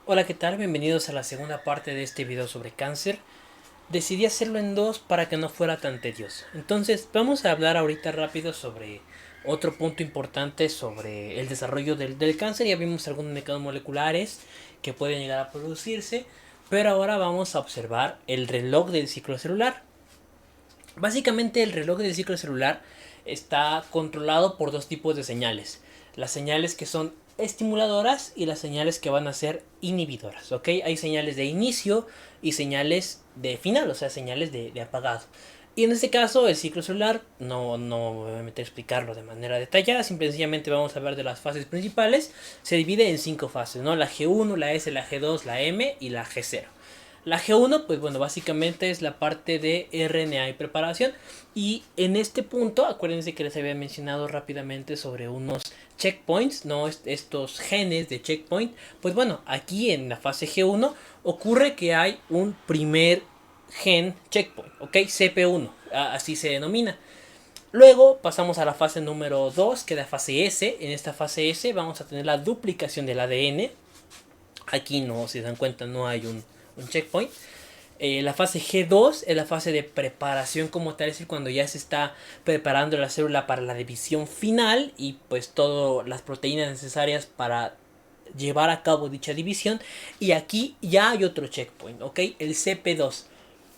Hola, ¿qué tal? Bienvenidos a la segunda parte de este video sobre cáncer. Decidí hacerlo en dos para que no fuera tan tedioso. Entonces, vamos a hablar ahorita rápido sobre otro punto importante sobre el desarrollo del cáncer. Ya vimos algunos mecanismos moleculares que pueden llegar a producirse, pero ahora vamos a observar el reloj del ciclo celular. Básicamente, el reloj del ciclo celular está controlado por dos tipos de señales. Las señales que son estimuladoras y las señales que van a ser inhibidoras, ¿ok? Hay señales de inicio y señales de final, o sea, señales de apagado. Y en este caso, el ciclo celular, no me voy a meter a explicarlo de manera detallada, simplemente vamos a hablar de las fases principales. Se divide en 5 fases, ¿no? La G1, la S, la G2, la M y la G0. La G1, pues bueno, básicamente es la parte de RNA y preparación. Y en este punto, acuérdense que les había mencionado rápidamente sobre unos checkpoints, ¿no? Estos genes de checkpoint. Pues bueno, aquí en la fase G1 ocurre que hay un primer gen checkpoint, ¿ok? CP1, así se denomina. Luego pasamos a la fase número 2, que es la fase S. En esta fase S vamos a tener la duplicación del ADN. Aquí no, si se dan cuenta, no hay un checkpoint. La fase G2 es la fase de preparación como tal, es decir, cuando ya se está preparando la célula para la división final y pues todas las proteínas necesarias para llevar a cabo dicha división. Y aquí ya hay otro checkpoint, ¿ok? El CP2.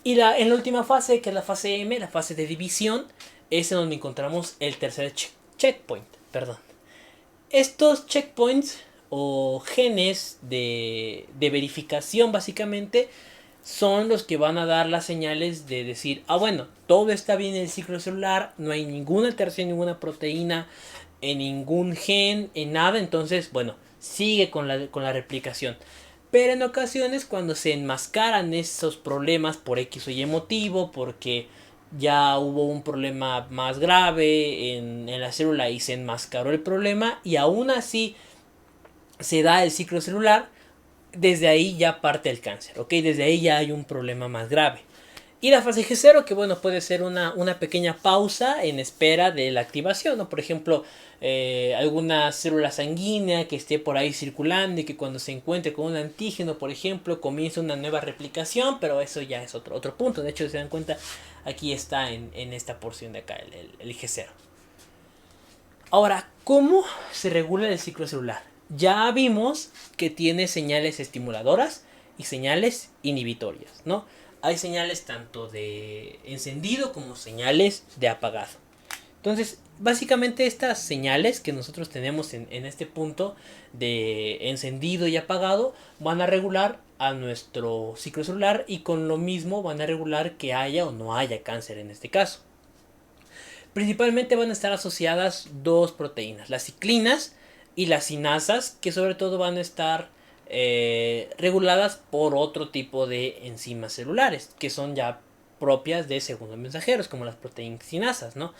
Y en la última fase, que es la fase M, la fase de división, es en donde encontramos el tercer checkpoint. Perdón. Estos checkpoints o genes de verificación básicamente son los que van a dar las señales de decir, bueno, todo está bien en el ciclo celular, no hay ninguna alteración, ninguna proteína, en ningún gen, en nada, entonces, bueno, sigue con la replicación. Pero en ocasiones cuando se enmascaran esos problemas por X o Y motivo, porque ya hubo un problema más grave en la célula y se enmascaró el problema y aún así se da el ciclo celular, desde ahí ya parte el cáncer, ¿ok? Desde ahí ya hay un problema más grave. Y la fase G0, que bueno, puede ser una pequeña pausa en espera de la activación, ¿no? Por ejemplo, alguna célula sanguínea que esté por ahí circulando y que cuando se encuentre con un antígeno, por ejemplo, comience una nueva replicación, pero eso ya es otro punto. De hecho, si se dan cuenta, aquí está en esta porción de acá, el G0. Ahora, ¿cómo se regula el ciclo celular? Ya vimos que tiene señales estimuladoras y señales inhibitorias, ¿no? Hay señales tanto de encendido como señales de apagado. Entonces, básicamente estas señales que nosotros tenemos en este punto de encendido y apagado van a regular a nuestro ciclo celular y con lo mismo van a regular que haya o no haya cáncer en este caso. Principalmente van a estar asociadas dos proteínas, las ciclinas y las sinasas, que sobre todo van a estar reguladas por otro tipo de enzimas celulares, que son ya propias de segundos mensajeros, como las proteínas sinasas, ¿no?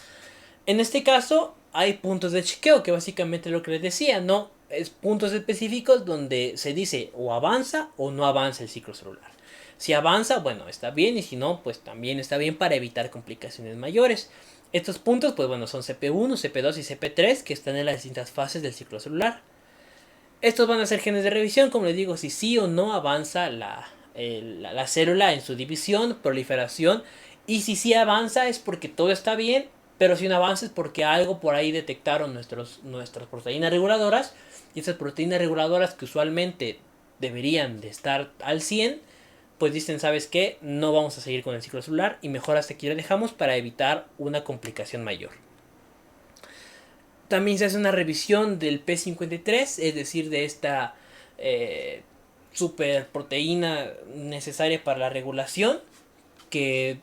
En este caso hay puntos de chequeo, que básicamente lo que les decía, ¿no? Es puntos específicos donde se dice o avanza o no avanza el ciclo celular. Si avanza, bueno, está bien, y si no, pues también está bien para evitar complicaciones mayores. Estos puntos, pues bueno, son CP1, CP2 y CP3 que están en las distintas fases del ciclo celular. Estos van a ser genes de revisión, como les digo, si sí o no avanza la célula en su división, proliferación. Y si sí avanza es porque todo está bien, pero si no avanza es porque algo por ahí detectaron nuestras proteínas reguladoras. Y esas proteínas reguladoras que usualmente deberían de estar al 100, pues dicen, ¿sabes qué? No vamos a seguir con el ciclo celular y mejor hasta aquí lo dejamos para evitar una complicación mayor. También se hace una revisión del P53, es decir, de esta superproteína necesaria para la regulación que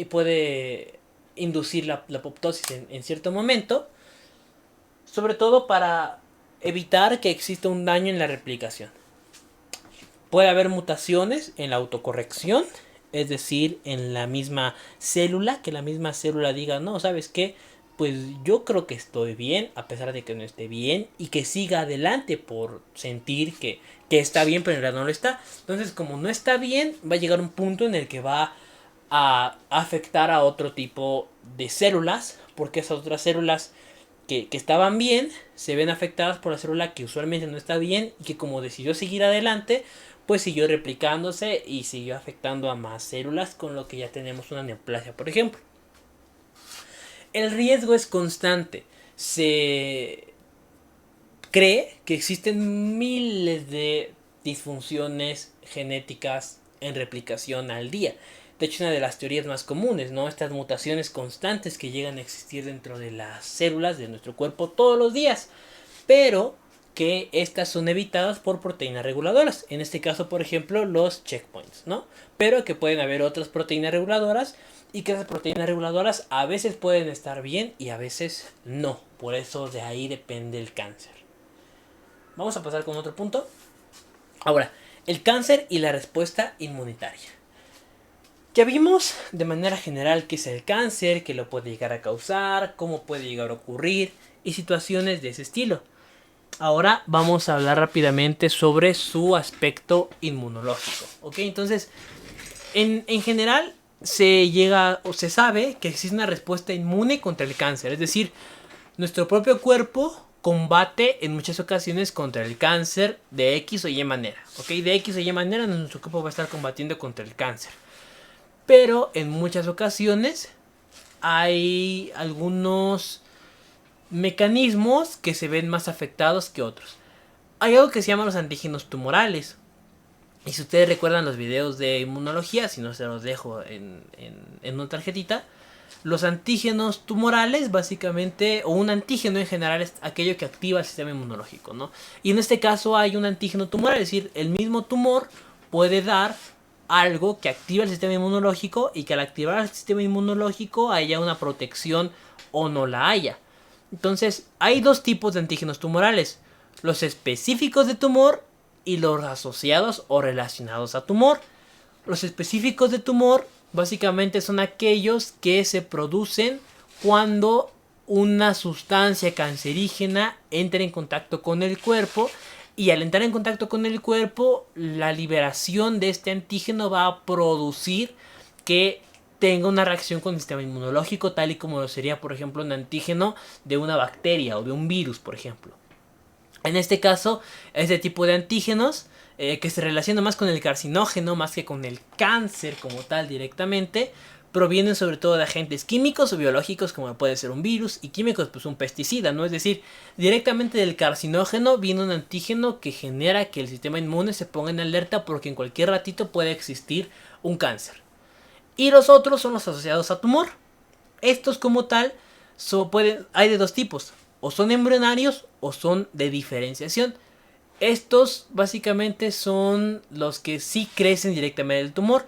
puede inducir la apoptosis en cierto momento, sobre todo para evitar que exista un daño en la replicación. Puede haber mutaciones en la autocorrección, es decir, en la misma célula, que la misma célula diga, no, ¿sabes qué? Pues yo creo que estoy bien, a pesar de que no esté bien, y que siga adelante por sentir que está bien, pero en realidad no lo está. Entonces, como no está bien, va a llegar un punto en el que va a afectar a otro tipo de células, porque esas otras células que estaban bien se ven afectadas por la célula que usualmente no está bien y que como decidió seguir adelante, pues siguió replicándose y siguió afectando a más células, con lo que ya tenemos una neoplasia, por ejemplo. El riesgo es constante. Se cree que existen miles de disfunciones genéticas en replicación al día. De hecho, una de las teorías más comunes, ¿no? Estas mutaciones constantes que llegan a existir dentro de las células de nuestro cuerpo todos los días. Pero que estas son evitadas por proteínas reguladoras. En este caso, por ejemplo, los checkpoints, ¿no? Pero que pueden haber otras proteínas reguladoras y que esas proteínas reguladoras a veces pueden estar bien y a veces no. Por eso de ahí depende el cáncer. Vamos a pasar con otro punto. Ahora, el cáncer y la respuesta inmunitaria. Ya vimos de manera general qué es el cáncer, qué lo puede llegar a causar, cómo puede llegar a ocurrir y situaciones de ese estilo. Ahora vamos a hablar rápidamente sobre su aspecto inmunológico. ¿Ok? Entonces, en general se llega o se sabe que existe una respuesta inmune contra el cáncer. Es decir, nuestro propio cuerpo combate en muchas ocasiones contra el cáncer de X o Y manera. ¿Ok? De X o Y manera nuestro cuerpo va a estar combatiendo contra el cáncer. Pero en muchas ocasiones hay algunos mecanismos que se ven más afectados que otros. Hay algo que se llama los antígenos tumorales. Y si ustedes recuerdan los videos de inmunología, si no se los dejo en una tarjetita, los antígenos tumorales básicamente, o un antígeno en general, es aquello que activa el sistema inmunológico, ¿no? Y en este caso hay un antígeno tumoral, es decir, el mismo tumor puede dar algo que activa el sistema inmunológico y que al activar el sistema inmunológico haya una protección o no la haya. Entonces, hay dos tipos de antígenos tumorales: los específicos de tumor y los asociados o relacionados a tumor. Los específicos de tumor básicamente son aquellos que se producen cuando una sustancia cancerígena entra en contacto con el cuerpo, y al entrar en contacto con el cuerpo, la liberación de este antígeno va a producir que tenga una reacción con el sistema inmunológico, tal y como lo sería, por ejemplo, un antígeno de una bacteria o de un virus, por ejemplo. En este caso, este tipo de antígenos, que se relaciona más con el carcinógeno más que con el cáncer como tal directamente, provienen sobre todo de agentes químicos o biológicos, como puede ser un virus, y químicos, pues un pesticida, ¿no? Es decir, directamente del carcinógeno viene un antígeno que genera que el sistema inmune se ponga en alerta porque en cualquier ratito puede existir un cáncer. Y los otros son los asociados a tumor. Estos como tal hay de dos tipos: o son embrionarios o son de diferenciación. Estos básicamente son los que sí crecen directamente del tumor.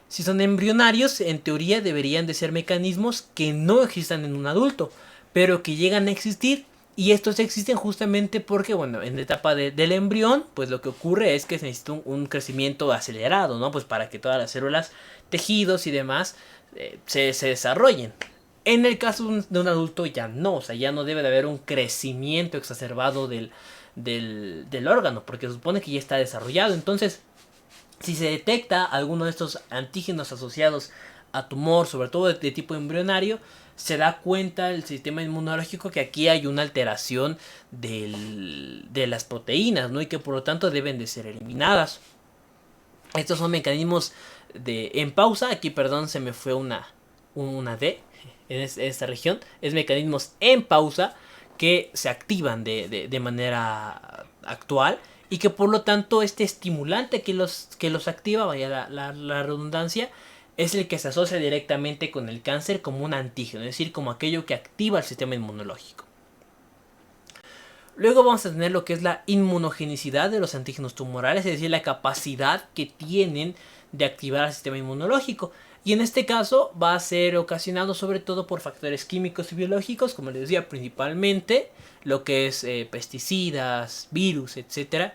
Si son embrionarios, en teoría deberían de ser mecanismos que no existan en un adulto, pero que llegan a existir. Y estos existen justamente porque, bueno, en la etapa del embrión, pues lo que ocurre es que se necesita un crecimiento acelerado, ¿no? Pues para que todas las células, tejidos y demás se desarrollen. En el caso de un adulto ya no, o sea, ya no debe de haber un crecimiento exacerbado del órgano, porque se supone que ya está desarrollado. Entonces, si se detecta alguno de estos antígenos asociados a tumor, sobre todo de tipo embrionario, se da cuenta el sistema inmunológico que aquí hay una alteración de las proteínas, ¿no? Y que por lo tanto deben de ser eliminadas. Estos son mecanismos en pausa. Aquí, perdón, se me fue una D en esta región. Es mecanismos en pausa que se activan de manera actual, y que por lo tanto este estimulante que los activa, vaya la redundancia, es el que se asocia directamente con el cáncer como un antígeno, es decir, como aquello que activa el sistema inmunológico. Luego vamos a tener lo que es la inmunogenicidad de los antígenos tumorales, es decir, la capacidad que tienen de activar el sistema inmunológico. Y en este caso va a ser ocasionado sobre todo por factores químicos y biológicos, como les decía, principalmente lo que es pesticidas, virus, etc.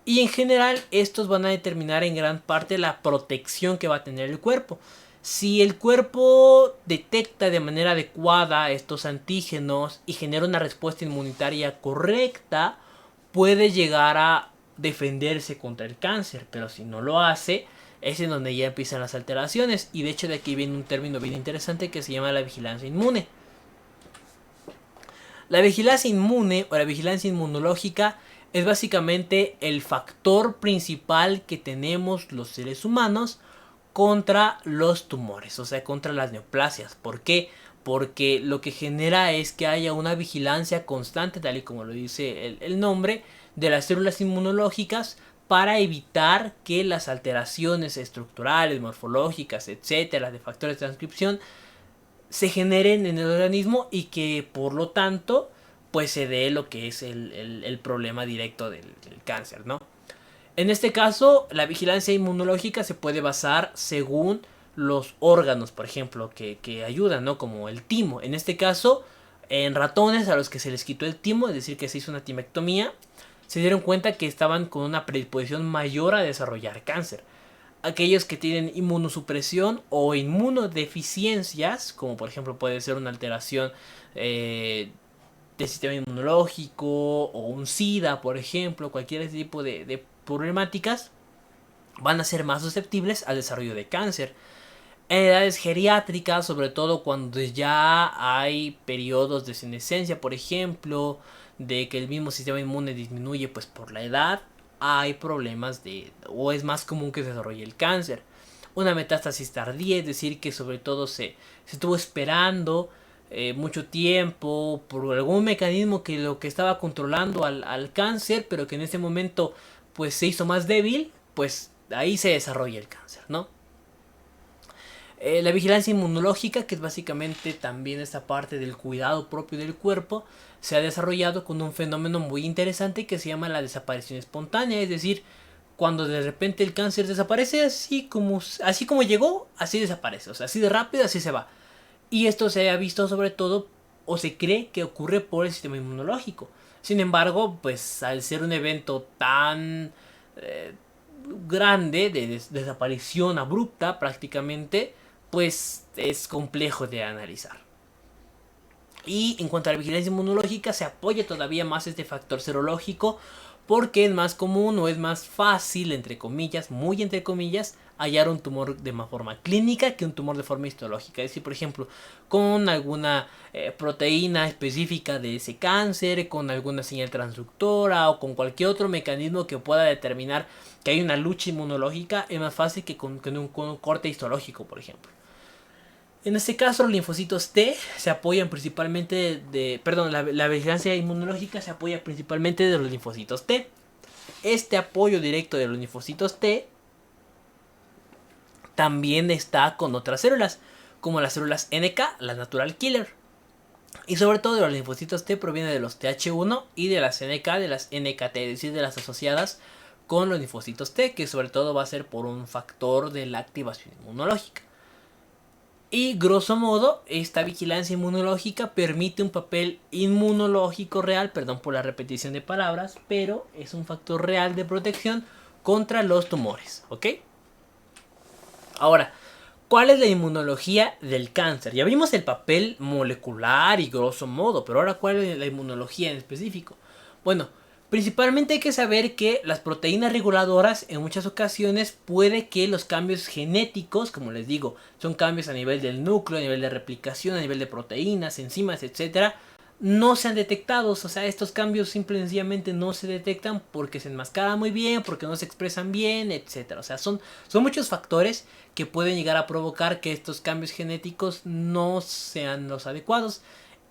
Y en general estos van a determinar en gran parte la protección que va a tener el cuerpo. Si el cuerpo detecta de manera adecuada estos antígenos y genera una respuesta inmunitaria correcta, puede llegar a defenderse contra el cáncer. Pero si no lo hace, es en donde ya empiezan las alteraciones. Y de hecho de aquí viene un término bien interesante que se llama la vigilancia inmune. La vigilancia inmune o la vigilancia inmunológica es básicamente el factor principal que tenemos los seres humanos contra los tumores, o sea, contra las neoplasias. ¿Por qué? Porque lo que genera es que haya una vigilancia constante, tal y como lo dice el nombre, de las células inmunológicas para evitar que las alteraciones estructurales, morfológicas, etcétera, de factores de transcripción se generen en el organismo y que por lo tanto pues se dé lo que es el problema directo del cáncer, ¿no? En este caso, la vigilancia inmunológica se puede basar según los órganos, por ejemplo, que ayudan, ¿no? Como el timo. En este caso, en ratones a los que se les quitó el timo, es decir, que se hizo una timectomía, se dieron cuenta que estaban con una predisposición mayor a desarrollar cáncer. Aquellos que tienen inmunosupresión o inmunodeficiencias, como por ejemplo puede ser una alteración del sistema inmunológico o un SIDA, por ejemplo, cualquier tipo de problemáticas, van a ser más susceptibles al desarrollo de cáncer. En edades geriátricas, sobre todo cuando ya hay periodos de senescencia, por ejemplo, de que el mismo sistema inmune disminuye pues por la edad, hay problemas o es más común que se desarrolle el cáncer. Una metástasis tardía, es decir, que sobre todo se estuvo esperando mucho tiempo por algún mecanismo que lo que estaba controlando al cáncer, pero que en ese momento pues se hizo más débil, pues ahí se desarrolla el cáncer, ¿no? La vigilancia inmunológica, que es básicamente también esta parte del cuidado propio del cuerpo, se ha desarrollado con un fenómeno muy interesante que se llama la desaparición espontánea, es decir, cuando de repente el cáncer desaparece así como llegó, así desaparece, o sea, así de rápido, así se va. Y esto se ha visto sobre todo, o se cree que ocurre por el sistema inmunológico. Sin embargo, pues al ser un evento tan grande, de desaparición abrupta prácticamente, pues es complejo de analizar. Y en cuanto a la vigilancia inmunológica, se apoya todavía más este factor serológico porque es más común o es más fácil, entre comillas, muy entre comillas, hallar un tumor de forma clínica que un tumor de forma histológica. Es decir, por ejemplo, con alguna proteína específica de ese cáncer, con alguna señal transductora o con cualquier otro mecanismo que pueda determinar que hay una lucha inmunológica, es más fácil que con un corte histológico, por ejemplo. En este caso, los linfocitos T se apoyan principalmente la vigilancia inmunológica se apoya principalmente de los linfocitos T. Este apoyo directo de los linfocitos T también está con otras células, como las células NK, las natural killer. Y sobre todo de los linfocitos T proviene de los TH1 y de las NK, de las NKT, es decir, de las asociadas con los linfocitos T, que sobre todo va a ser por un factor de la activación inmunológica. Y grosso modo, esta vigilancia inmunológica permite un papel inmunológico real, perdón por la repetición de palabras, pero es un factor real de protección contra los tumores, ¿ok? Ahora, ¿cuál es la inmunología del cáncer? Ya vimos el papel molecular y grosso modo, pero ahora ¿cuál es la inmunología en específico? Bueno, principalmente hay que saber que las proteínas reguladoras en muchas ocasiones puede que los cambios genéticos, como les digo, son cambios a nivel del núcleo, a nivel de replicación, a nivel de proteínas, enzimas, etcétera, no sean detectados. O sea, estos cambios simple y sencillamente no se detectan porque se enmascaran muy bien, porque no se expresan bien, etcétera. O sea, son muchos factores que pueden llegar a provocar que estos cambios genéticos no sean los adecuados.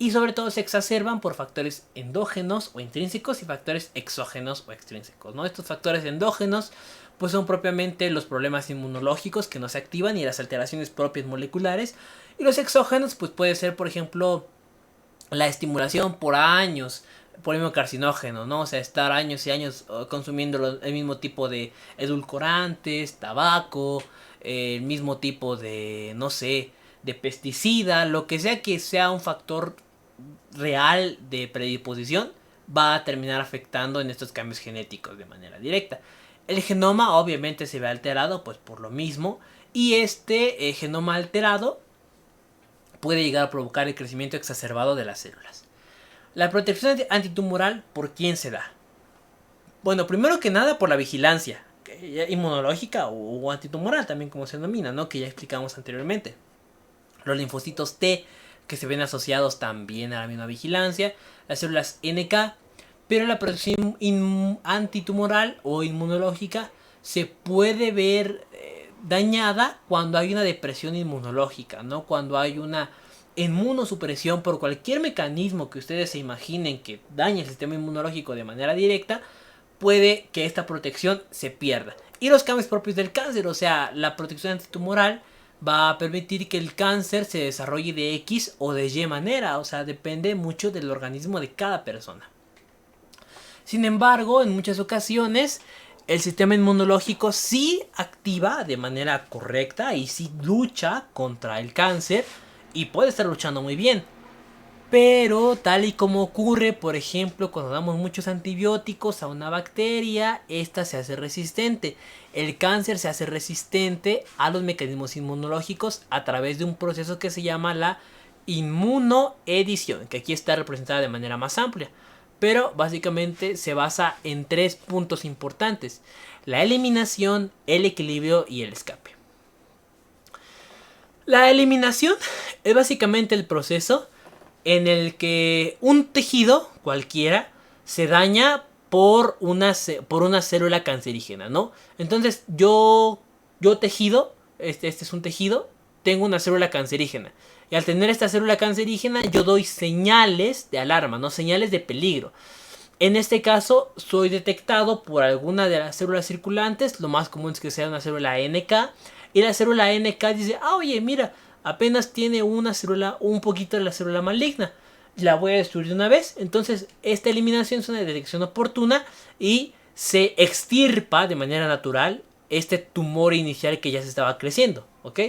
Y sobre todo se exacerban por factores endógenos o intrínsecos y factores exógenos o extrínsecos, ¿no? Estos factores endógenos pues son propiamente los problemas inmunológicos que no se activan y las alteraciones propias moleculares. Y los exógenos pues puede ser, por ejemplo, la estimulación por años por el mismo carcinógeno, ¿no? O sea, estar años y años consumiendo el mismo tipo de edulcorantes, tabaco, el mismo tipo de, no sé, de pesticida, lo que sea un factor real de predisposición, va a terminar afectando en estos cambios genéticos de manera directa. El genoma obviamente se ve alterado pues por lo mismo, y este genoma alterado puede llegar a provocar el crecimiento exacerbado de las células. La protección antitumoral, ¿por quién se da? Bueno, primero que nada por la vigilancia inmunológica o antitumoral, también como se denomina, ¿no? Que ya explicamos anteriormente. Los linfocitos T que se ven asociados también a la misma vigilancia, las células NK, pero la protección antitumoral o inmunológica se puede ver dañada cuando hay una depresión inmunológica, ¿no? Cuando hay una inmunosupresión por cualquier mecanismo que ustedes se imaginen que dañe el sistema inmunológico de manera directa, puede que esta protección se pierda. Y los cambios propios del cáncer, o sea, la protección antitumoral va a permitir que el cáncer se desarrolle de X o de Y manera, o sea, depende mucho del organismo de cada persona. Sin embargo, en muchas ocasiones, el sistema inmunológico sí activa de manera correcta y sí lucha contra el cáncer y puede estar luchando muy bien. Pero tal y como ocurre, por ejemplo, cuando damos muchos antibióticos a una bacteria, esta se hace resistente. El cáncer se hace resistente a los mecanismos inmunológicos a través de un proceso que se llama la inmunoedición, que aquí está representada de manera más amplia. Pero básicamente se basa en 3 puntos importantes: la eliminación, el equilibrio y el escape. La eliminación es básicamente el proceso en el que un tejido cualquiera se daña por una célula cancerígena, ¿no? Entonces yo tejido, este es un tejido, tengo una célula cancerígena. Y al tener esta célula cancerígena yo doy señales de alarma, ¿no? Señales de peligro. En este caso soy detectado por alguna de las células circulantes. Lo más común es que sea una célula NK. Y la célula NK dice, oye, mira, apenas tiene una célula, un poquito de la célula maligna, la voy a destruir de una vez. Entonces esta eliminación es una detección oportuna y se extirpa de manera natural este tumor inicial que ya se estaba creciendo, ¿ok?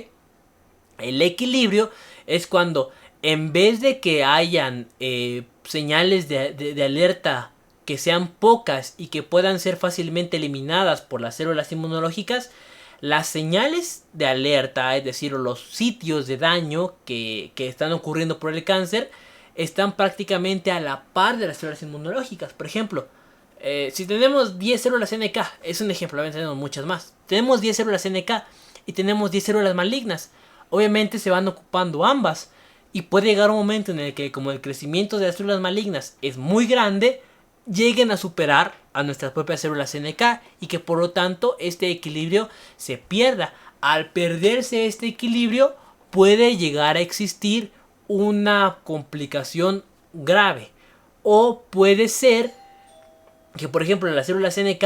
El equilibrio es cuando en vez de que hayan señales de alerta que sean pocas y que puedan ser fácilmente eliminadas por las células inmunológicas, las señales de alerta, es decir, los sitios de daño que están ocurriendo por el cáncer, están prácticamente a la par de las células inmunológicas. Por ejemplo, si tenemos 10 células NK, es un ejemplo, tenemos muchas más. Tenemos 10 células NK y tenemos 10 células malignas. Obviamente se van ocupando ambas. Y puede llegar un momento en el que, como el crecimiento de las células malignas es muy grande, lleguen a superar a nuestras propias células NK y que por lo tanto este equilibrio se pierda. Al perderse este equilibrio puede llegar a existir una complicación grave. O puede ser que, por ejemplo, las células NK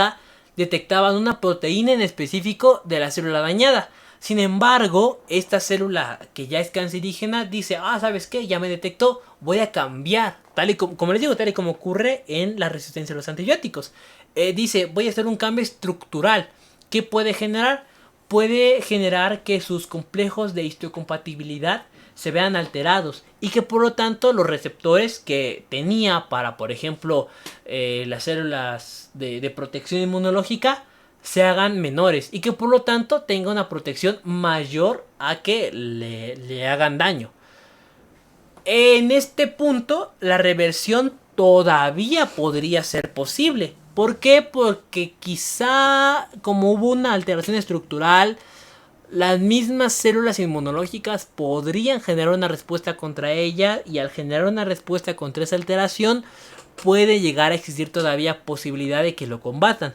detectaban una proteína en específico de la célula dañada. Sin embargo, esta célula que ya es cancerígena dice, ¿sabes qué? Ya me detectó, voy a cambiar. Tal y como les digo, tal y como ocurre en la resistencia a los antibióticos. Dice, voy a hacer un cambio estructural. ¿Qué puede generar? Puede generar que sus complejos de histocompatibilidad se vean alterados y que por lo tanto los receptores que tenía para, por ejemplo, las células de protección inmunológica se hagan menores y que por lo tanto tenga una protección mayor a que le hagan daño. En este punto la reversión todavía podría ser posible. ¿Por qué? Porque quizá como hubo una alteración estructural, las mismas células inmunológicas podrían generar una respuesta contra ella, y al generar una respuesta contra esa alteración puede llegar a existir todavía posibilidad de que lo combatan.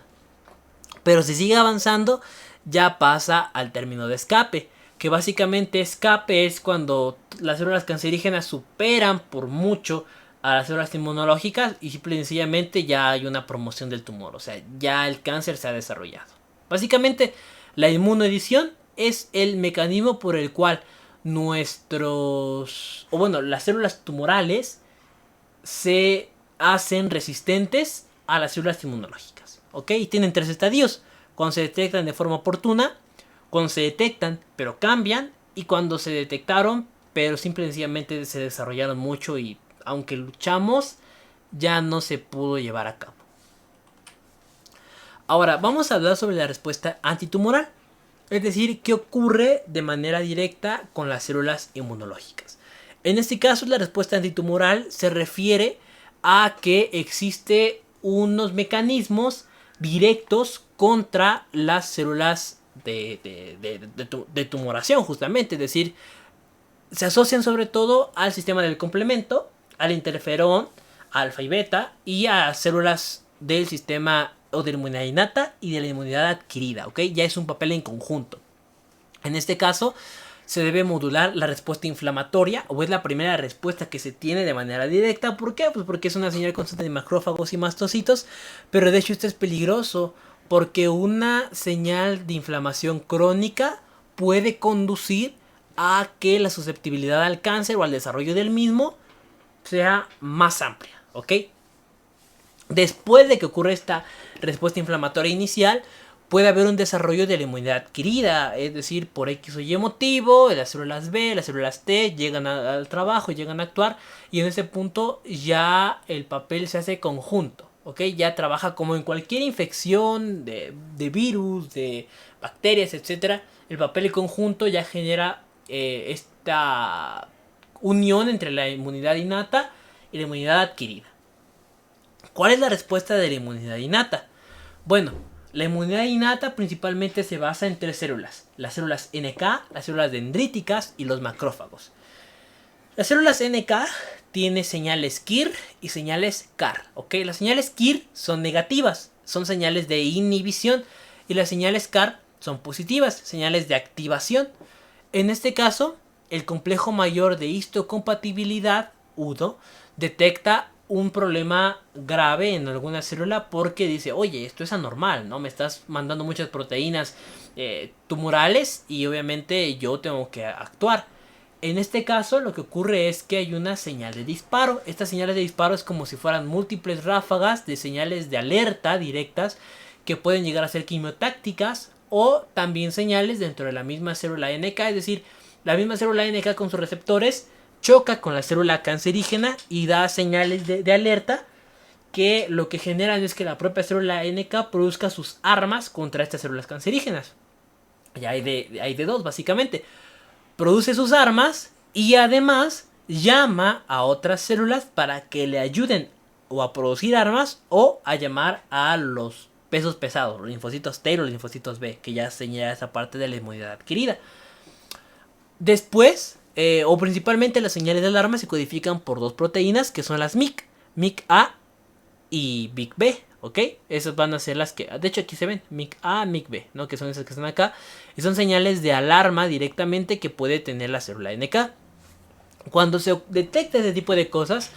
Pero si sigue avanzando, ya pasa al término de escape, que básicamente escape es cuando las células cancerígenas superan por mucho a las células inmunológicas y simple y sencillamente ya hay una promoción del tumor, o sea, ya el cáncer se ha desarrollado. Básicamente, la inmunoedición es el mecanismo por el cual las células tumorales se hacen resistentes a las células inmunológicas, ¿ok? Y tienen 3 estadios: cuando se detectan de forma oportuna, cuando se detectan pero cambian, y cuando se detectaron pero simple y sencillamente se desarrollaron mucho y aunque luchamos ya no se pudo llevar a cabo. Ahora vamos a hablar sobre la respuesta antitumoral, es decir, qué ocurre de manera directa con las células inmunológicas. En este caso, la respuesta antitumoral se refiere a que existe unos mecanismos directos contra las células de tumoración, justamente. Es decir, se asocian sobre todo al sistema del complemento, al interferón, alfa y beta, y a células del sistema o de la inmunidad innata y de la inmunidad adquirida, ¿ok? Ya es un papel en conjunto. En este caso, se debe modular la respuesta inflamatoria, o es la primera respuesta que se tiene de manera directa. ¿Por qué? Pues porque es una señal constante de macrófagos y mastocitos, pero de hecho esto es peligroso, porque una señal de inflamación crónica puede conducir a que la susceptibilidad al cáncer o al desarrollo del mismo sea más amplia, ¿ok? Después de que ocurre esta respuesta inflamatoria inicial, puede haber un desarrollo de la inmunidad adquirida, es decir, por X o Y motivo, las células B, las células T llegan al trabajo, llegan a actuar, y en ese punto ya el papel se hace conjunto, ¿ok? Ya trabaja como en cualquier infección de virus, de bacterias, etcétera. El papel conjunto ya genera esta unión entre la inmunidad innata y la inmunidad adquirida. ¿Cuál es la respuesta de la inmunidad innata? Bueno, la inmunidad innata principalmente se basa en tres células: las células NK, las células dendríticas y los macrófagos. Las células NK tienen señales KIR y señales CAR, ¿ok? Las señales KIR son negativas, son señales de inhibición, y las señales CAR son positivas, señales de activación. En este caso, el complejo mayor de histocompatibilidad, UDO, detecta un problema grave en alguna célula porque dice: oye, esto es anormal, ¿no? Me estás mandando muchas proteínas tumorales y obviamente yo tengo que actuar. En este caso lo que ocurre es que hay una señal de disparo. Estas señales de disparo es como si fueran múltiples ráfagas de señales de alerta directas que pueden llegar a ser quimiotácticas, o también señales dentro de la misma célula NK, es decir, la misma célula NK con sus receptores choca con la célula cancerígena y da señales de alerta, que lo que generan es que la propia célula NK produzca sus armas contra estas células cancerígenas. Y hay de dos, básicamente. Produce sus armas y además llama a otras células para que le ayuden o a producir armas o a llamar a los pesos pesados, los linfocitos T y los linfocitos B, que ya señala esa parte de la inmunidad adquirida. Después, o principalmente, las señales de alarma se codifican por dos proteínas que son las MIC, MIC-A y MIC-B, ¿ok? Esas van a ser las que, de hecho aquí se ven, MIC-A, MIC-B, ¿no? Que son esas que están acá, y son señales de alarma directamente que puede tener la célula NK. Cuando se detecta este tipo de cosas,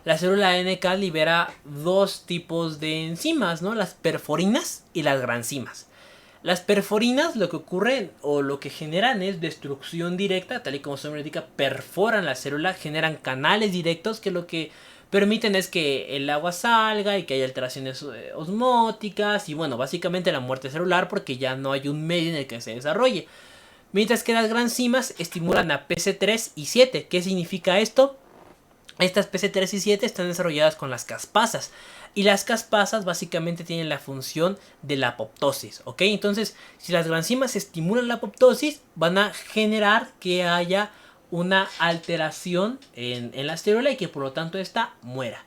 la célula NK libera dos tipos de enzimas, ¿no? Las perforinas y las granzimas. Las perforinas lo que ocurre o lo que generan es destrucción directa, tal y como su nombre indica, perforan la célula, generan canales directos que lo que permiten es que el agua salga y que haya alteraciones osmóticas y bueno, básicamente la muerte celular porque ya no hay un medio en el que se desarrolle. Mientras que las granzimas estimulan a PC3 y 7. ¿Qué significa esto? Estas PC3 y 7 están desarrolladas con las caspasas. Y las caspasas básicamente tienen la función de la apoptosis, ¿ok? Entonces, si las granzimas estimulan la apoptosis, van a generar que haya una alteración en la célula y que por lo tanto esta muera.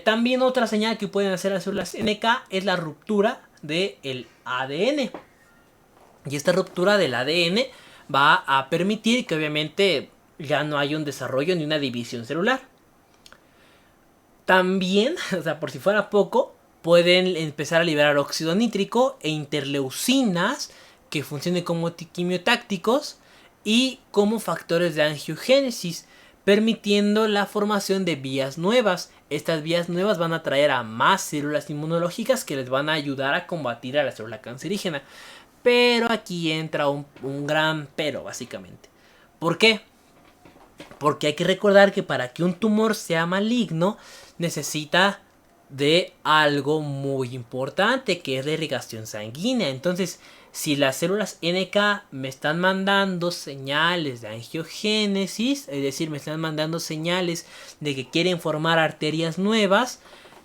También otra señal que pueden hacer las células NK es la ruptura del ADN. Y esta ruptura del ADN va a permitir que obviamente ya no haya un desarrollo ni una división celular. También, o sea, por si fuera poco, pueden empezar a liberar óxido nítrico e interleucinas que funcionen como quimiotácticos y como factores de angiogénesis, permitiendo la formación de vías nuevas. Estas vías nuevas van a traer a más células inmunológicas que les van a ayudar a combatir a la célula cancerígena. Pero aquí entra un gran pero, básicamente. ¿Por qué? Porque hay que recordar que para que un tumor sea maligno necesita de algo muy importante, que es la irrigación sanguínea. Entonces, si las células NK me están mandando señales de angiogénesis, es decir, me están mandando señales de que quieren formar arterias nuevas,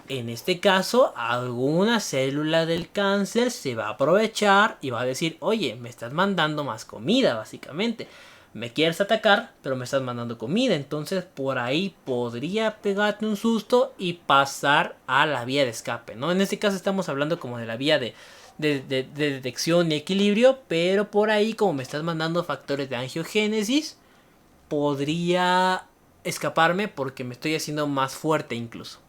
en este caso, alguna célula del cáncer se va a aprovechar y va a decir: oye, me estás mandando más comida, básicamente. Me quieres atacar, pero me estás mandando comida. Entonces, por ahí podría pegarte un susto y pasar a la vía de escape, ¿no? En este caso estamos hablando como de la vía de detección y equilibrio, pero por ahí, como me estás mandando factores de angiogénesis, podría escaparme porque me estoy haciendo más fuerte incluso.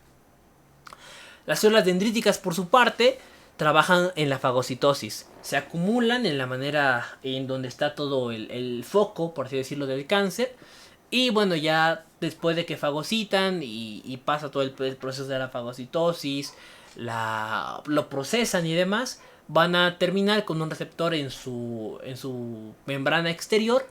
Las células dendríticas, por su parte, trabajan en la fagocitosis. Se acumulan en la manera en donde está todo el foco, por así decirlo, del cáncer. Y bueno, ya después de que fagocitan y pasa todo el proceso de la fagocitosis, lo procesan y demás, van a terminar con un receptor en su membrana exterior,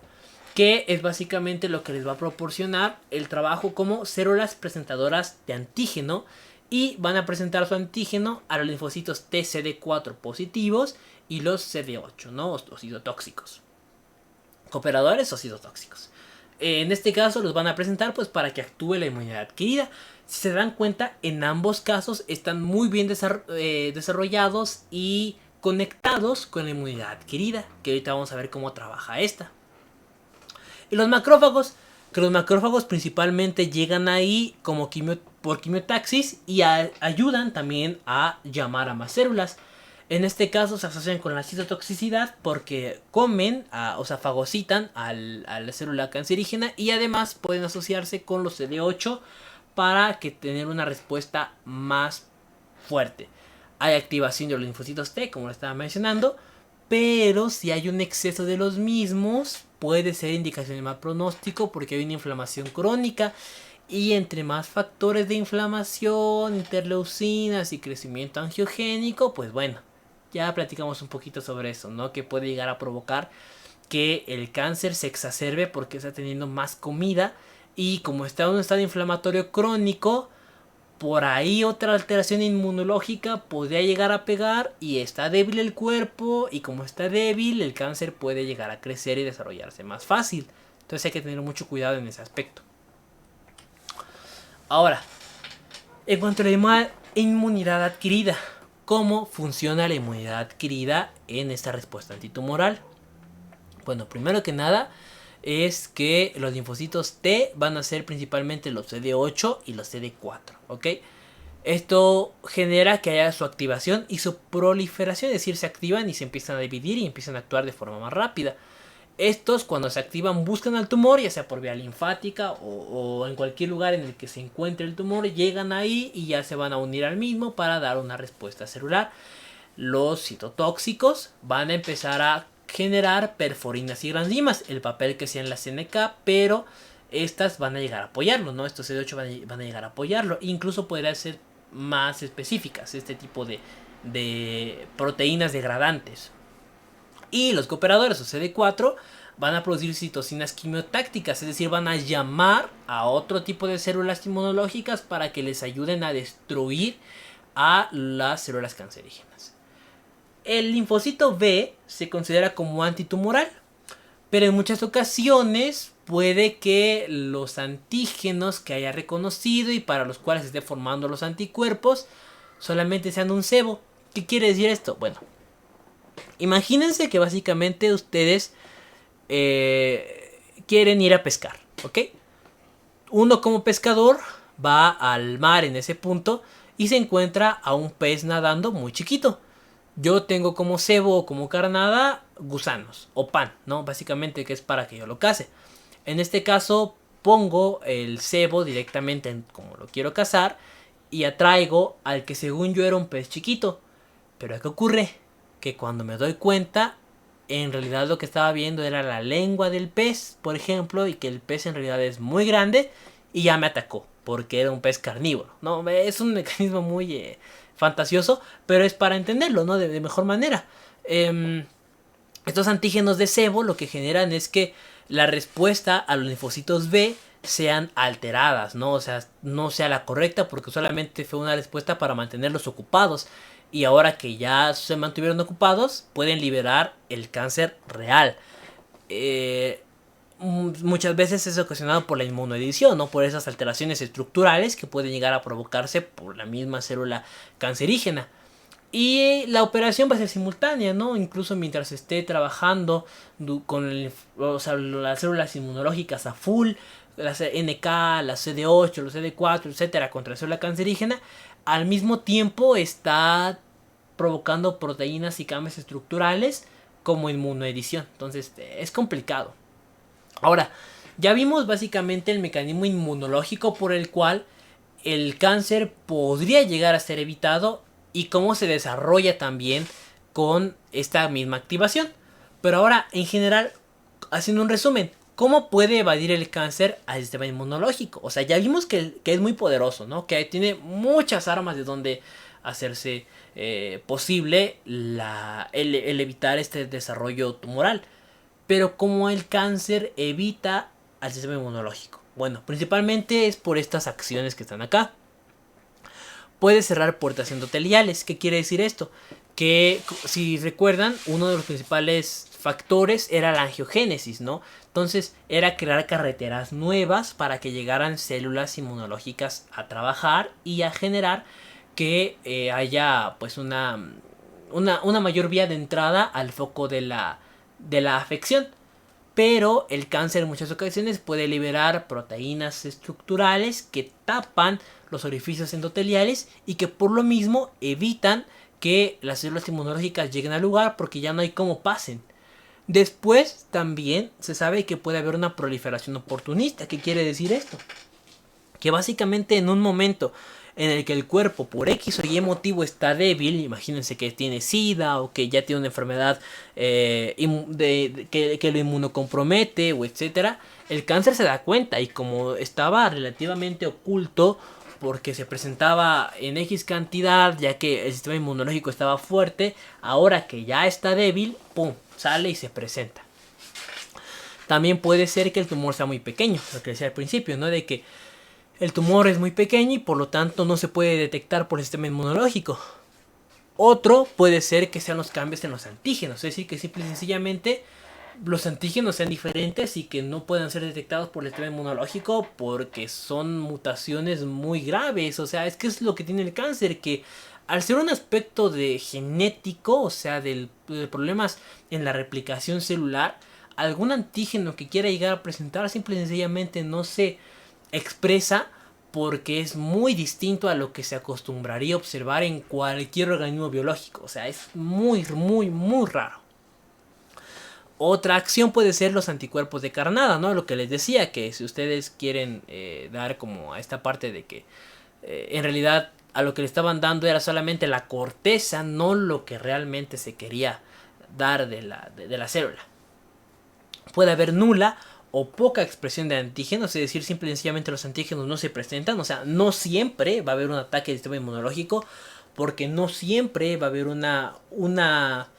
que es básicamente lo que les va a proporcionar el trabajo como células presentadoras de antígeno, y van a presentar su antígeno a los linfocitos TCD4 positivos y los CD8, ¿no? O citotóxicos. Cooperadores o citotóxicos. En este caso los van a presentar pues para que actúe la inmunidad adquirida. Si se dan cuenta, en ambos casos están muy bien desarrollados y conectados con la inmunidad adquirida, que ahorita vamos a ver cómo trabaja esta. Y los macrófagos, que los macrófagos principalmente llegan ahí como por quimiotaxis y ayudan también a llamar a más células. En este caso se asocian con la citotoxicidad porque comen, o sea, fagocitan a la célula cancerígena, y además pueden asociarse con los CD8 para que tener una respuesta más fuerte. Hay activación de los linfocitos T, como lo estaba mencionando, pero si hay un exceso de los mismos, puede ser indicación de mal pronóstico porque hay una inflamación crónica. Y entre más factores de inflamación, interleucinas y crecimiento angiogénico, pues bueno, ya platicamos un poquito sobre eso, ¿no? Que puede llegar a provocar que el cáncer se exacerbe porque está teniendo más comida. Y como está en un estado inflamatorio crónico, por ahí otra alteración inmunológica podría llegar a pegar y está débil el cuerpo. Y como está débil, el cáncer puede llegar a crecer y desarrollarse más fácil. Entonces hay que tener mucho cuidado en ese aspecto. Ahora, en cuanto a la inmunidad adquirida, ¿cómo funciona la inmunidad adquirida en esta respuesta antitumoral? Bueno, primero que nada es que los linfocitos T van a ser principalmente los CD8 y los CD4, ¿ok? Esto genera que haya su activación y su proliferación, es decir, se activan y se empiezan a dividir y empiezan a actuar de forma más rápida. Estos, cuando se activan, buscan al tumor, ya sea por vía linfática o en cualquier lugar en el que se encuentre el tumor, llegan ahí y ya se van a unir al mismo para dar una respuesta celular. Los citotóxicos van a empezar a generar perforinas y granzimas, el papel que sea en la CNK, pero estas van a llegar a apoyarlo, ¿no? Estos CD8 van a llegar a apoyarlo. Incluso podrían ser más específicas este tipo de proteínas degradantes. Y los cooperadores o CD4 van a producir citocinas quimiotácticas, es decir, van a llamar a otro tipo de células inmunológicas para que les ayuden a destruir a las células cancerígenas. El linfocito B se considera como antitumoral, pero en muchas ocasiones puede que los antígenos que haya reconocido y para los cuales esté formando los anticuerpos solamente sean un cebo. ¿Qué quiere decir esto? Bueno, imagínense que básicamente ustedes quieren ir a pescar, ¿ok? Uno como pescador va al mar en ese punto y se encuentra a un pez nadando muy chiquito. Yo tengo como cebo o como carnada gusanos o pan, ¿no? Básicamente, que es para que yo lo case. En este caso pongo el cebo directamente en como lo quiero cazar y atraigo al que según yo era un pez chiquito. Pero ¿qué ocurre? Que cuando me doy cuenta, en realidad lo que estaba viendo era la lengua del pez, por ejemplo, y que el pez en realidad es muy grande y ya me atacó porque era un pez carnívoro, ¿no? Es un mecanismo muy fantasioso, pero es para entenderlo, ¿no? De mejor manera. Estos antígenos de cebo lo que generan es que la respuesta a los linfocitos B sean alteradas, ¿no? O sea, no sea la correcta porque solamente fue una respuesta para mantenerlos ocupados. Y ahora que ya se mantuvieron ocupados, pueden liberar el cáncer real. Muchas veces es ocasionado por la inmunoedición, ¿no? Por esas alteraciones estructurales que pueden llegar a provocarse por la misma célula cancerígena. Y la operación va a ser simultánea, ¿no? Incluso mientras esté trabajando con las células inmunológicas a full, las NK, las CD8, los CD4, etcétera, contra la célula cancerígena, al mismo tiempo está provocando proteínas y cambios estructurales como inmunoedición. Entonces es complicado. Ahora, Ya vimos básicamente el mecanismo inmunológico por el cual el cáncer podría llegar a ser evitado y cómo se desarrolla también con esta misma activación. Pero ahora, en general, haciendo un resumen, ¿cómo puede evadir el cáncer al sistema inmunológico? O sea, ya vimos que es muy poderoso, ¿no? Que tiene muchas armas de donde hacerse posible el evitar este desarrollo tumoral. Pero ¿cómo el cáncer evita al sistema inmunológico? Bueno, principalmente es por estas acciones que están acá. Puede cerrar puertas endoteliales. ¿Qué quiere decir esto? Que si recuerdan, uno de los principales factores era la angiogénesis, ¿no? Entonces era crear carreteras nuevas para que llegaran células inmunológicas a trabajar y a generar que haya pues una mayor vía de entrada al foco de la afección. Pero el cáncer en muchas ocasiones puede liberar proteínas estructurales que tapan los orificios endoteliales y que por lo mismo evitan que las células inmunológicas lleguen al lugar porque ya no hay cómo pasen. Después también se sabe que puede haber una proliferación oportunista. ¿Qué quiere decir esto? Que básicamente en un momento en el que el cuerpo por X o Y motivo está débil, imagínense que tiene SIDA o que ya tiene una enfermedad que lo inmunocompromete o etcétera, el cáncer se da cuenta y como estaba relativamente oculto porque se presentaba en X cantidad ya que el sistema inmunológico estaba fuerte, ahora que ya está débil, ¡pum!, sale y se presenta. También puede ser que el tumor sea muy pequeño, lo que decía al principio, ¿no? De que el tumor es muy pequeño y por lo tanto no se puede detectar por el sistema inmunológico. Otro puede ser que sean los cambios en los antígenos, es decir, que simple y sencillamente los antígenos sean diferentes y que no puedan ser detectados por el sistema inmunológico porque son mutaciones muy graves. O sea, es que es lo que tiene el cáncer, que al ser un aspecto de genético, o sea, de problemas en la replicación celular, algún antígeno que quiera llegar a presentar simple y sencillamente no se expresa porque es muy distinto a lo que se acostumbraría a observar en cualquier organismo biológico. O sea, es muy, muy, muy raro. Otra acción puede ser los anticuerpos de carnada, ¿no? Lo que les decía, que si ustedes quieren dar como a esta parte de que en realidad a lo que le estaban dando era solamente la corteza, no lo que realmente se quería dar de la célula. Puede haber nula o poca expresión de antígenos, es decir, simple y sencillamente los antígenos no se presentan, o sea, no siempre va a haber un ataque del sistema inmunológico, porque no siempre va a haber una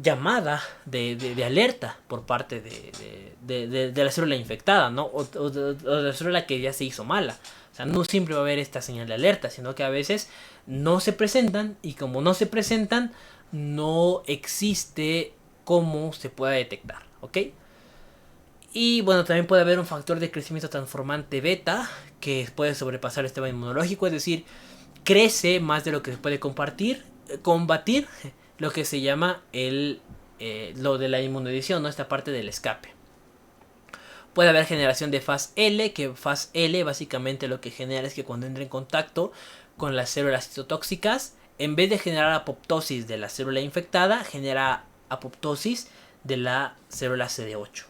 llamada de alerta por parte de la célula infectada, ¿no? O de la célula que ya se hizo mala. O sea, no siempre va a haber esta señal de alerta, sino que a veces no se presentan y como no se presentan, no existe cómo se pueda detectar, ¿ok? Y bueno, también puede haber un factor de crecimiento transformante beta que puede sobrepasar el sistema inmunológico, es decir, crece más de lo que se puede combatir, lo que se llama lo de la inmunodición, ¿no? Esta parte del escape. Puede haber generación de faz L, que faz L básicamente lo que genera es que cuando entra en contacto con las células citotóxicas, en vez de generar apoptosis de la célula infectada, genera apoptosis de la célula CD8.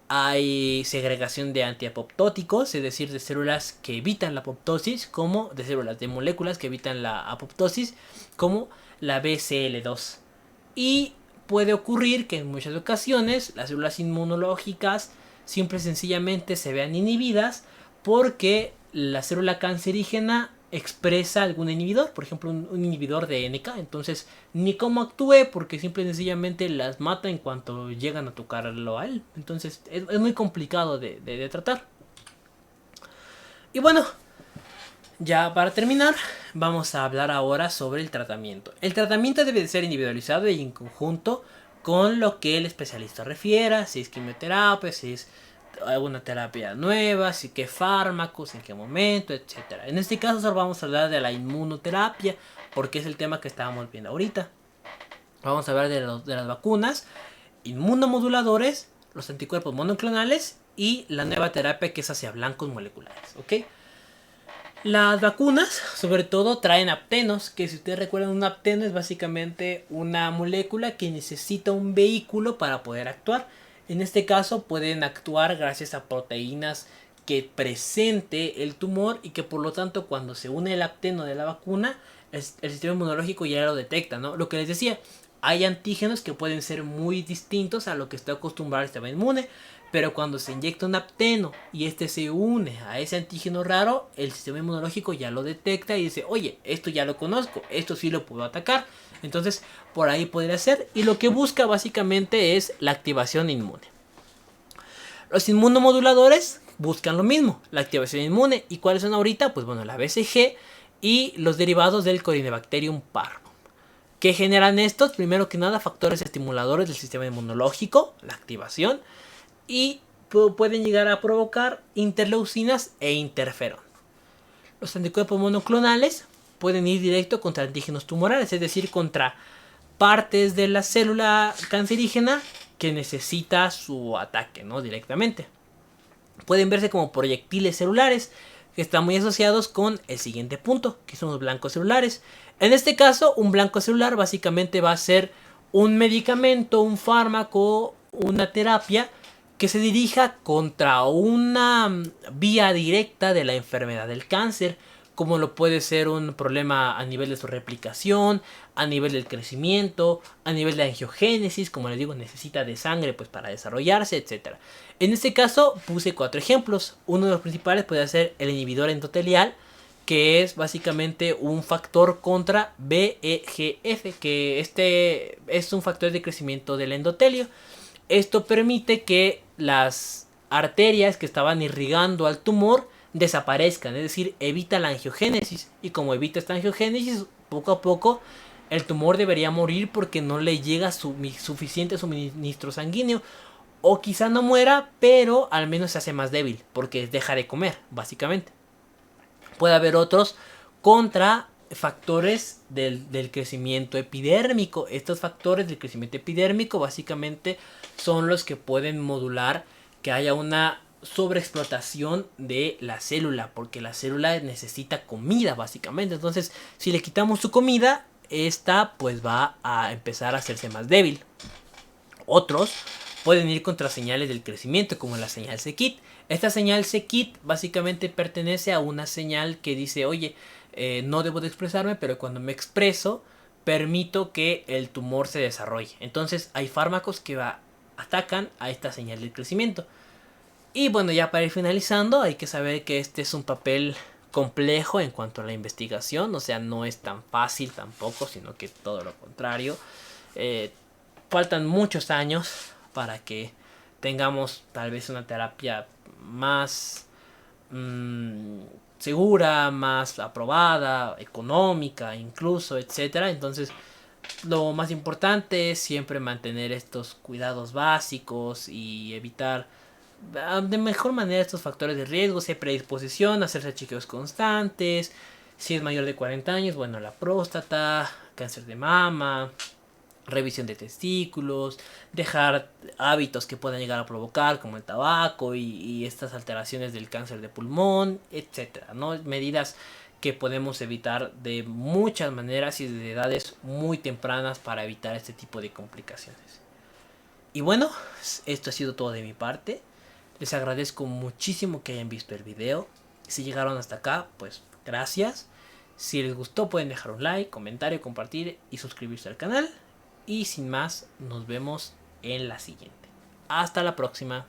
Hay segregación de antiapoptóticos, es decir, de células que evitan la apoptosis, como de células de moléculas que evitan la apoptosis, como la BCL2. Y puede ocurrir que en muchas ocasiones las células inmunológicas simple y sencillamente se vean inhibidas porque la célula cancerígena expresa algún inhibidor, por ejemplo un inhibidor de NK, entonces ni cómo actúe porque simple y sencillamente las mata en cuanto llegan a tocarlo a él, entonces es muy complicado de tratar. Y bueno, ya para terminar, vamos a hablar ahora sobre el tratamiento. El tratamiento debe de ser individualizado y en conjunto con lo que el especialista refiera, si es quimioterapia, si es alguna terapia nueva, si qué fármacos, en qué momento, etcétera. En este caso solo vamos a hablar de la inmunoterapia, porque es el tema que estábamos viendo ahorita. Vamos a hablar de las vacunas, inmunomoduladores, los anticuerpos monoclonales y la nueva terapia que es hacia blancos moleculares, ¿ok? Las vacunas, sobre todo, traen aptenos, que si ustedes recuerdan, un apteno es básicamente una molécula que necesita un vehículo para poder actuar. En este caso pueden actuar gracias a proteínas que presente el tumor y que por lo tanto cuando se une el apteno de la vacuna, el sistema inmunológico ya lo detecta, ¿no? Lo que les decía, hay antígenos que pueden ser muy distintos a lo que está acostumbrado el sistema inmune, pero cuando se inyecta un apteno y este se une a ese antígeno raro, el sistema inmunológico ya lo detecta y dice, oye, esto ya lo conozco, esto sí lo puedo atacar. Entonces, por ahí podría ser. Y lo que busca básicamente es la activación inmune. Los inmunomoduladores buscan lo mismo, la activación inmune. ¿Y cuáles son ahorita? Pues bueno, la BCG y los derivados del Corynebacterium parvum. ¿Qué generan estos? Primero que nada, factores estimuladores del sistema inmunológico, la activación, y pueden llegar a provocar interleucinas e interferón. Los anticuerpos monoclonales pueden ir directo contra antígenos tumorales, es decir, contra partes de la célula cancerígena que necesita su ataque, ¿no? Directamente. Pueden verse como proyectiles celulares que están muy asociados con el siguiente punto, que son los blancos celulares. En este caso, un blanco celular básicamente va a ser un medicamento, un fármaco, una terapia que se dirija contra una vía directa de la enfermedad del cáncer, como lo puede ser un problema a nivel de su replicación, a nivel del crecimiento, a nivel de angiogénesis, como les digo, necesita de sangre pues para desarrollarse, etc. En este caso puse 4 ejemplos. Uno de los principales puede ser el inhibidor endotelial, que es básicamente un factor contra VEGF, que este es un factor de crecimiento del endotelio. Esto permite que las arterias que estaban irrigando al tumor desaparezcan, es decir, evita la angiogénesis. Y como evita esta angiogénesis, poco a poco el tumor debería morir porque no le llega suficiente suministro sanguíneo. O quizá no muera, pero al menos se hace más débil porque deja de comer, básicamente. Puede haber otros contra factores del crecimiento epidérmico. Estos factores del crecimiento epidérmico básicamente son los que pueden modular que haya una sobreexplotación de la célula, porque la célula necesita comida básicamente. Entonces, si le quitamos su comida, esta pues va a empezar a hacerse más débil. Otros pueden ir contra señales del crecimiento, como la señal c-KIT. Esta señal c-KIT básicamente pertenece a una señal que dice, oye, no debo de expresarme, pero cuando me expreso, permito que el tumor se desarrolle. Entonces hay fármacos que atacan a esta señal del crecimiento. Y bueno, ya para ir finalizando, hay que saber que este es un papel complejo en cuanto a la investigación. O sea, no es tan fácil tampoco, sino que todo lo contrario. Faltan muchos años para que tengamos tal vez una terapia más segura, más aprobada, económica incluso, etcétera. Entonces, lo más importante es siempre mantener estos cuidados básicos y evitar de mejor manera estos factores de riesgo. Si hay predisposición, hacerse chequeos constantes. Si es mayor de 40 años, bueno, la próstata, cáncer de mama, revisión de testículos, dejar hábitos que puedan llegar a provocar como el tabaco y estas alteraciones del cáncer de pulmón, etcétera, ¿no? Medidas que podemos evitar de muchas maneras y de edades muy tempranas para evitar este tipo de complicaciones. Y bueno, esto ha sido todo de mi parte. Les agradezco muchísimo que hayan visto el video. Si llegaron hasta acá, pues gracias. Si les gustó pueden dejar un like, comentario, compartir y suscribirse al canal. Y sin más, nos vemos en la siguiente. Hasta la próxima.